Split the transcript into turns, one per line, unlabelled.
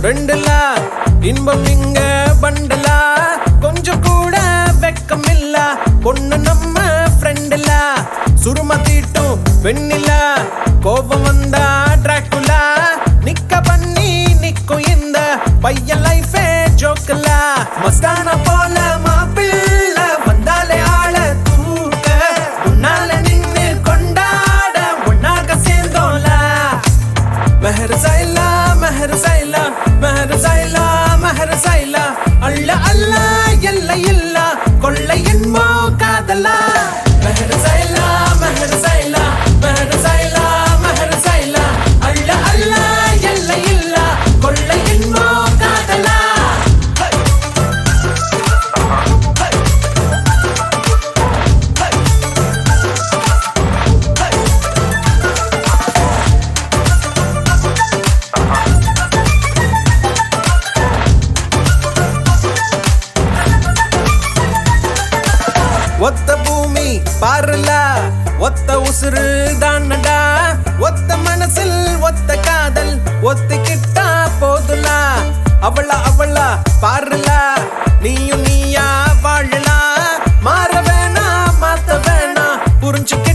ரெண்டுலா இன்பம் இங்க பண்டலா கொஞ்சம் கூட வெக்கம் இல்ல பொண்ணு நம்ம ஃப்ரெண்டுலா சுரும தீட்டும் வெண்ணிலா கோபம் வந்தா டிராக்குலா நிக்க பண்ணி நிக்கும் இந்த பையன் லைஃபே ஜோக்கலா மஸ்தான போல மாப்பிள்ள வந்தாலே ஆள தூக்க உன்னால நின்னு கொண்டாட ஒன்னாக சேர்ந்தோம்ல மெஹர் சைலா மெஹர் சைலா மெஹர் சைலா மெஹர் சைலா அல்ல அல்ல எல்லை இல்ல கொள்ளை என்போ காதலா மெஹர் சைலா மெஹர் சைலா மெஹர் சைலா மெஹர் சைலா அல்ல அல்ல எல்லை இல்ல கொள்ளை என்போ காதலா ஒத்த பூமி பாருல ஒத்த உசுறு தானடா ஒத்த மனசில் ஒத்த காதல் ஒத்திக்கிட்டா போதுலா அவளா பாருல நீயும் நீயா வாழலாம் மாற வேணா மாத்த வேணா புரிஞ்சுக்க